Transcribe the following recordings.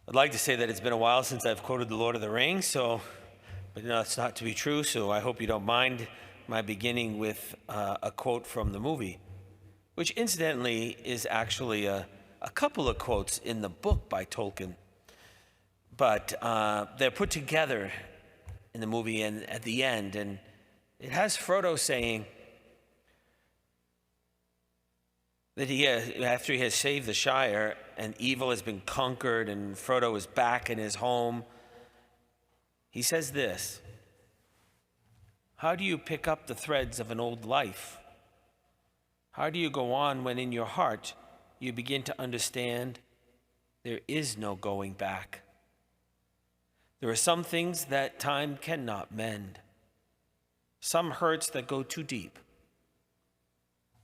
I'd like to say that it's been a while since I've quoted The Lord of the Rings, but no, it's not to be true, so I hope you don't mind my beginning with a quote from the movie, which incidentally is actually a couple of quotes in the book by Tolkien, but they're put together in the movie and at the end, and it has Frodo saying that after he has saved the Shire and evil has been conquered and Frodo is back in his home, he says this: "How do you pick up the threads of an old life? How do you go on when in your heart you begin to understand there is no going back? There are some things that time cannot mend, some hurts that go too deep,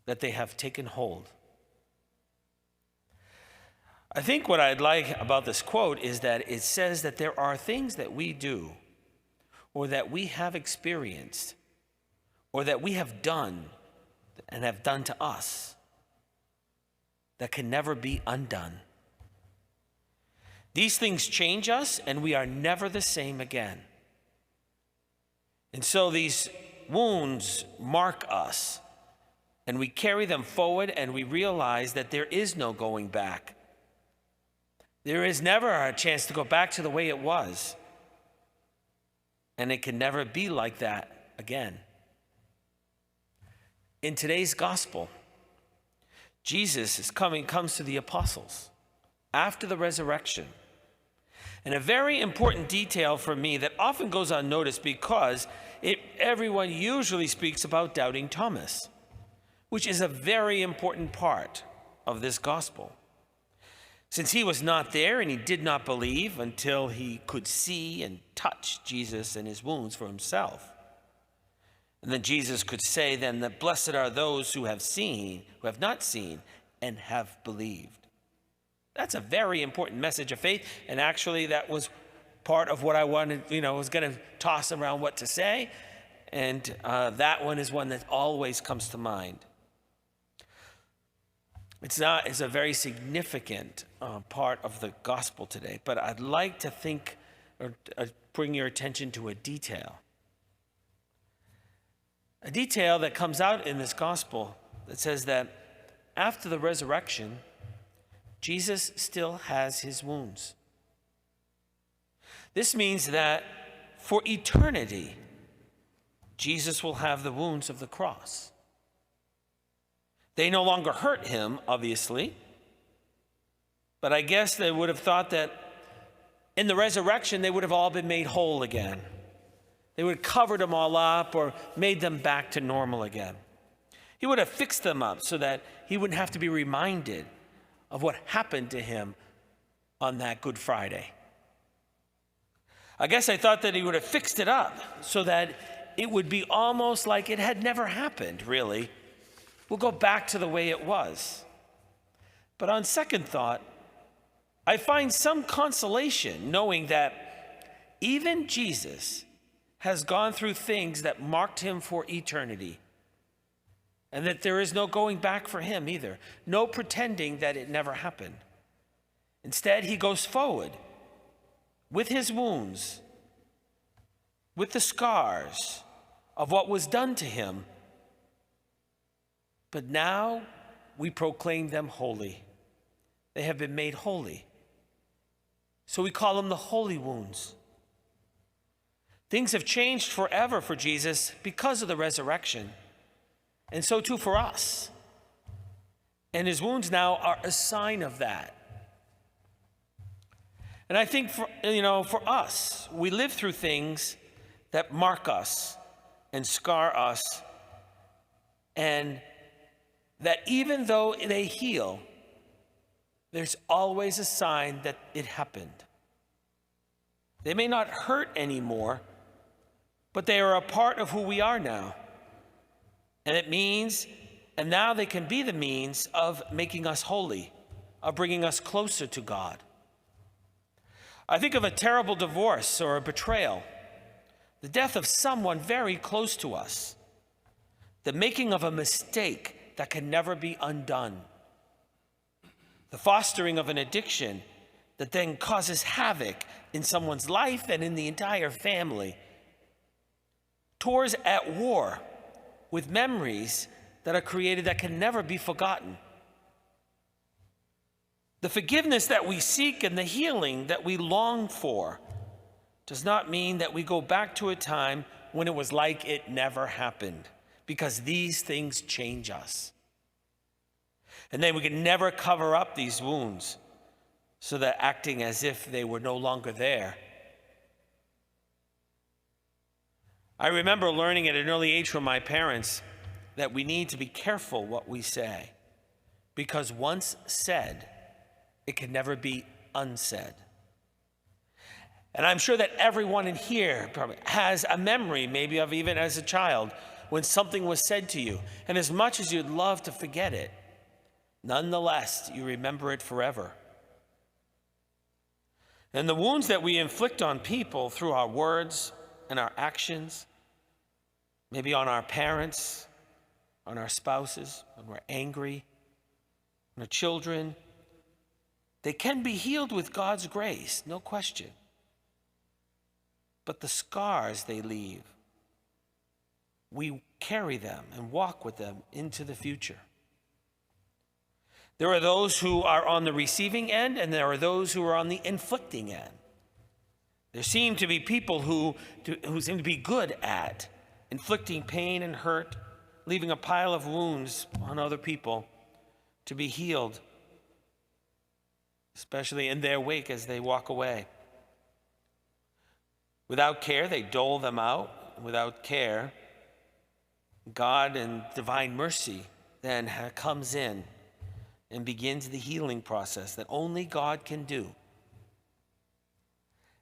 that they have taken hold." I think what I'd like about this quote is that it says that there are things that we do, or that we have experienced, or that we have done and have done to us, that can never be undone. These things change us, and we are never the same again. And so these wounds mark us, and we carry them forward, and we realize that there is no going back. There is never a chance to go back to the way it was, and it can never be like that again. In today's gospel, Jesus comes to the apostles after the resurrection. And a very important detail for me that often goes unnoticed because everyone usually speaks about doubting Thomas, which is a very important part of this gospel. Since he was not there and he did not believe until he could see and touch Jesus and his wounds for himself. And then Jesus could say then that blessed are those who have not seen, and have believed. That's a very important message of faith, and actually that was part of what I wanted, was going to toss around what to say, and that one is one that always comes to mind. It's a very significant part of the gospel today, but I'd like to think or bring your attention to a detail. A detail that comes out in this gospel that says that after the resurrection, Jesus still has his wounds. This means that for eternity, Jesus will have the wounds of the cross. They no longer hurt him, obviously, but I guess they would have thought that in the resurrection, they would have all been made whole again. They would have covered them all up or made them back to normal again. He would have fixed them up so that he wouldn't have to be reminded of what happened to him on that Good Friday. I guess I thought that he would have fixed it up so that it would be almost like it had never happened, really. We'll go back to the way it was. But on second thought, I find some consolation knowing that even Jesus has gone through things that marked him for eternity, and that there is no going back for him either, no pretending that it never happened. Instead, he goes forward with his wounds, with the scars of what was done to him. But now we proclaim them holy. They have been made holy. So we call them the holy wounds. Things have changed forever for Jesus because of the resurrection, and so too for us. And his wounds now are a sign of that. And I think for us, we live through things that mark us and scar us, and that even though they heal, there's always a sign that it happened. They may not hurt anymore, but they are a part of who we are now. And now they can be the means of making us holy, of bringing us closer to God. I think of a terrible divorce or a betrayal, the death of someone very close to us, the making of a mistake that can never be undone, the fostering of an addiction that then causes havoc in someone's life and in the entire family. Tours at war with memories that are created that can never be forgotten. The forgiveness that we seek and the healing that we long for does not mean that we go back to a time when it was like it never happened, because these things change us. And then we can never cover up these wounds so that acting as if they were no longer there. I remember learning at an early age from my parents that we need to be careful what we say, because once said, it can never be unsaid. And I'm sure that everyone in here probably has a memory, maybe of even as a child, when something was said to you. And as much as you'd love to forget it, nonetheless, you remember it forever. And the wounds that we inflict on people through our words and our actions, maybe on our parents, on our spouses, when we're angry, on our children, they can be healed with God's grace, no question. But the scars they leave, we carry them and walk with them into the future. There are those who are on the receiving end, and there are those who are on the inflicting end. There seem to be people who seem to be good at inflicting pain and hurt, leaving a pile of wounds on other people to be healed, especially in their wake as they walk away. Without care, they dole them out. Without care, God in divine mercy then comes in and begins the healing process that only God can do.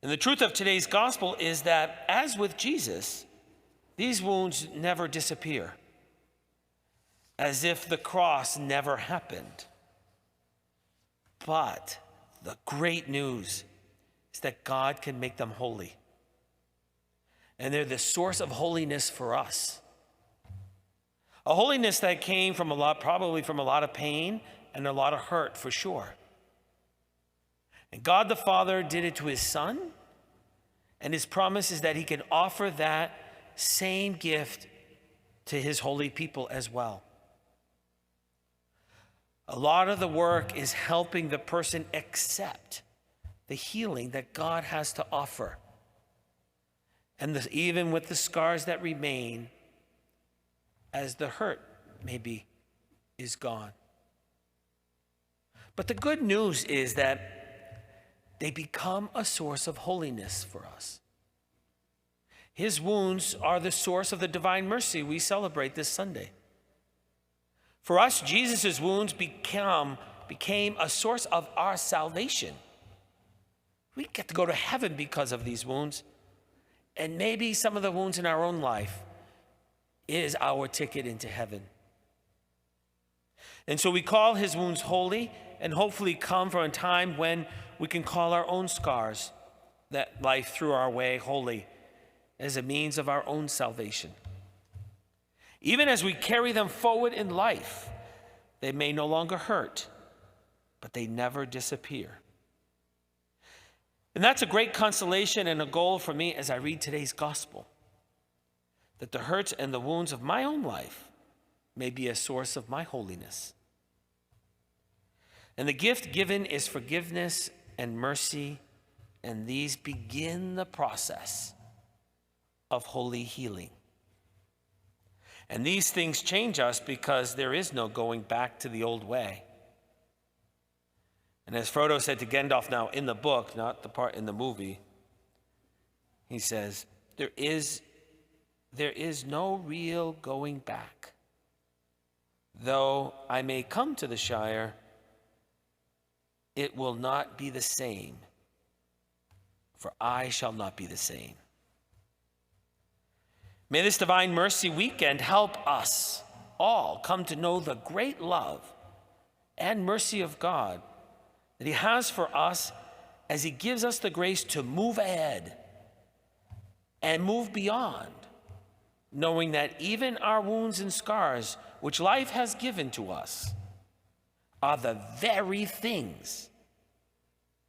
And the truth of today's gospel is that, as with Jesus, these wounds never disappear, as if the cross never happened. But the great news is that God can make them holy. And they're the source of holiness for us. A holiness that came from probably from a lot of pain and a lot of hurt, for sure. And God the Father did it to his Son, and his promise is that he can offer that same gift to his holy people as well. A lot of the work is helping the person accept the healing that God has to offer. And even with the scars that remain, as the hurt maybe is gone. But the good news is that they become a source of holiness for us. His wounds are the source of the divine mercy we celebrate this Sunday. For us, Jesus' wounds became a source of our salvation. We get to go to heaven because of these wounds. And maybe some of the wounds in our own life is our ticket into heaven. And so we call his wounds holy, and hopefully come from a time when we can call our own scars that life threw our way holy, as a means of our own salvation. Even as we carry them forward in life, they may no longer hurt, but they never disappear. And that's a great consolation and a goal for me as I read today's gospel, that the hurts and the wounds of my own life may be a source of my holiness. And the gift given is forgiveness and mercy, and these begin the process of holy healing. And these things change us because there is no going back to the old way. And as Frodo said to Gandalf now in the book, not the part in the movie, he says, there is no real going back. Though I may come to the Shire, it will not be the same, for I shall not be the same. May this Divine Mercy weekend help us all come to know the great love and mercy of God that he has for us as he gives us the grace to move ahead and move beyond, knowing that even our wounds and scars, which life has given to us, are the very things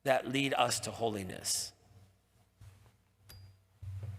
that lead us to holiness.